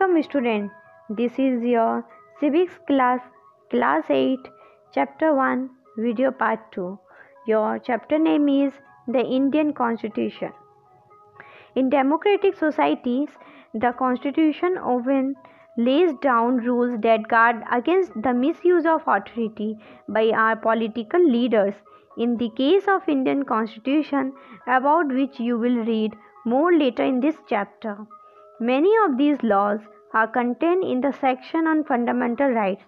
Welcome student, this is your civics class 8, chapter 1, video part 2. Your chapter name is the Indian Constitution. In democratic societies, the Constitution often lays down rules that guard against the misuse of authority by our political leaders. In the case of Indian Constitution, about which you will read more later in this chapter, many of these laws are contained in the section on fundamental rights.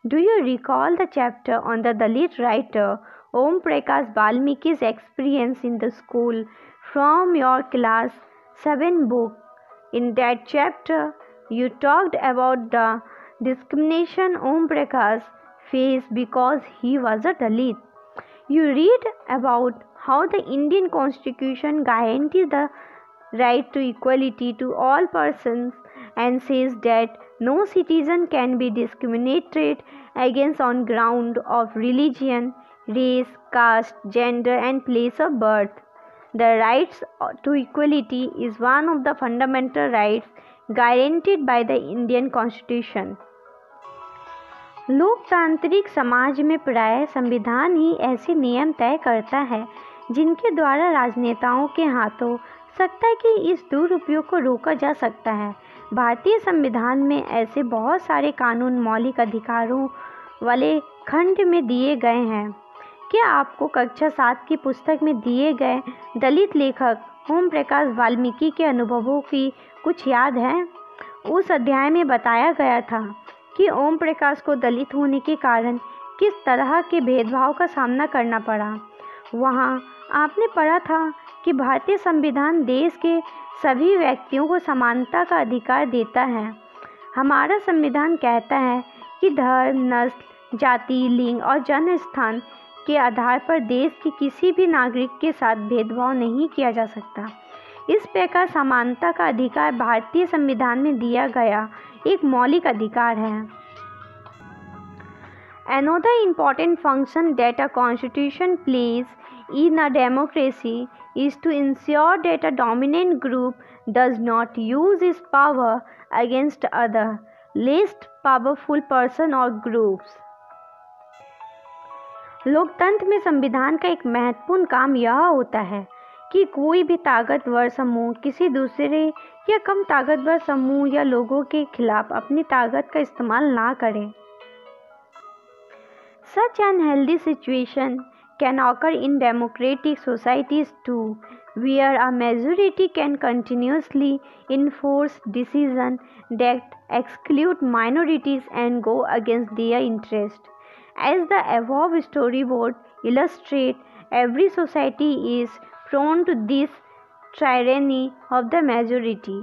Do you recall the chapter on the Dalit writer Om Prakash Valmiki's experience in the school from your class 7 book? In that chapter, you talked about the discrimination Om Prakash faced because he was a Dalit. You read about how the Indian Constitution guarantees the right to equality to all persons and says that no citizen can be discriminated against on ground of religion, race, caste, gender and place of birth. The right to equality is one of the fundamental rights guaranteed by the Indian Constitution. लोकतांत्रिक समाज में प्रायः संविधान ही ऐसे नियम तय करता है जिनके द्वारा राजनेताओं के हाथों सत्ता के इस दुरुपयोग को रोका जा सकता है। भारतीय संविधान में ऐसे बहुत सारे कानून मौलिक अधिकारों वाले खंड में दिए गए हैं। क्या आपको कक्षा 7 की पुस्तक में दिए गए दलित लेखक ओम प्रकाश वाल्मीकि के अनुभवों की कुछ याद है? उस अध्याय में बताया गया था कि ओम प्रकाश को दलित होने के कारण किस तरह के भेदभाव का सामना करना पड़ा। वहाँ आपने पढ़ा था कि भारतीय संविधान देश के सभी व्यक्तियों को समानता का अधिकार देता है। हमारा संविधान कहता है कि धर्म, नस्ल, जाति, लिंग और जन्म स्थान के आधार पर देश के किसी भी नागरिक के साथ भेदभाव नहीं किया जा सकता। इस प्रकार समानता का अधिकार भारतीय संविधान में दिया गया एक मौलिक अधिकार है। Another important function that a constitution plays in a democracy is to ensure that a dominant group does not use its power against other, less powerful person or groups. लोकतंत्र में संविधान का एक महत्वपूर्ण काम यह होता है कि कोई भी ताकतवर समूह किसी दूसरे या कम ताकतवर समूह या लोगों के खिलाफ अपनी ताकत का इस्तेमाल ना करे। Such unhealthy situation can occur in democratic societies too, where a majority can continuously enforce decisions that exclude minorities and go against their interest. As the above storyboard illustrates, every society is prone to this tyranny of the majority.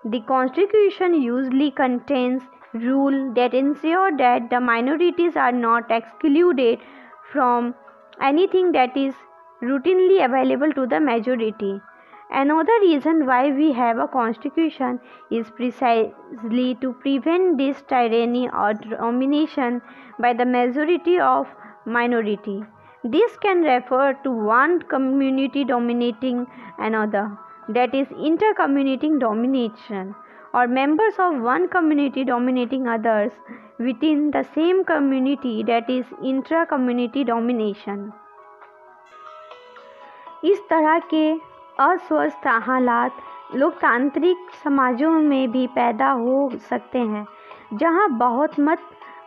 The Constitution usually contains rules that ensure that the minorities are not excluded from anything that is routinely available to the majority. Another reason why we have a constitution is precisely to prevent this tyranny or domination by the majority of minority. This can refer to one community dominating another, that is intercommunity domination, or members of one community dominating others within the same community, that is intra-community domination. इस तरह के अस्वस्थ हालात लोकतांत्रिक समाजों में भी पैदा हो सकते हैं, जहां बहुत मत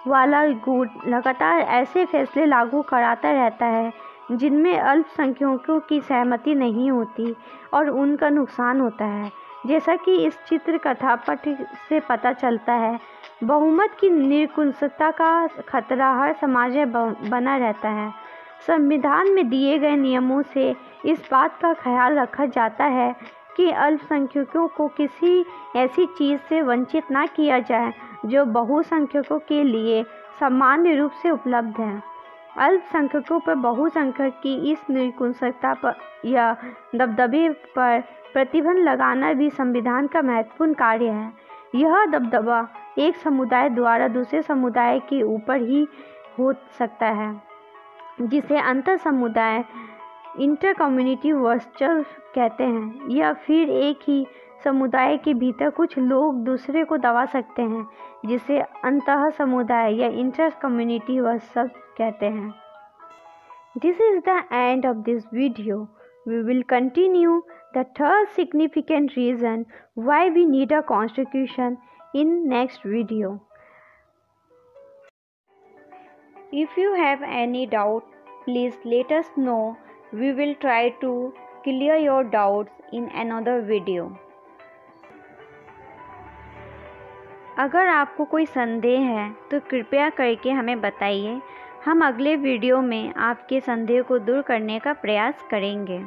वाला गुट लगातार ऐसे फैसले लागू कराता रहता है जिनमें अल्पसंख्यकों की सहमति नहीं होती और उनका नुकसान होता है। जैसा कि इस चित्र कथापट से पता चलता है, बहुमत की निरंकुशता का खतरा हर समाज में बना रहता है। संविधान में दिए गए नियमों से इस बात का ख्याल रखा जाता है कि अल्पसंख्यकों को किसी ऐसी चीज़ से वंचित ना किया जाए जो बहुसंख्यकों के लिए सामान्य रूप से उपलब्ध है। अल्पसंख्यकों पर बहुसंख्यक की इस निरंकुशता पर या दबदबे पर प्रतिबंध लगाना भी संविधान का महत्वपूर्ण कार्य है। यह दबदबा एक समुदाय द्वारा दूसरे समुदाय के ऊपर ही हो सकता है, जिसे अंतर समुदाय इंटर कम्युनिटी वर्चस्व कहते हैं, या फिर एक ही समुदाय के भीतर कुछ लोग दूसरे को दबा सकते हैं, जिसे अंतः समुदाय या इंटर कम्युनिटी वर्कशॉप कहते हैं। This is the end of this video. We will continue the third significant reason why we need a constitution in next video. If you have any doubt, please let us know. We will try to clear your doubts in another video. अगर आपको कोई संदेह है तो कृपया करके हमें बताइए। हम अगले वीडियो में आपके संदेह को दूर करने का प्रयास करेंगे।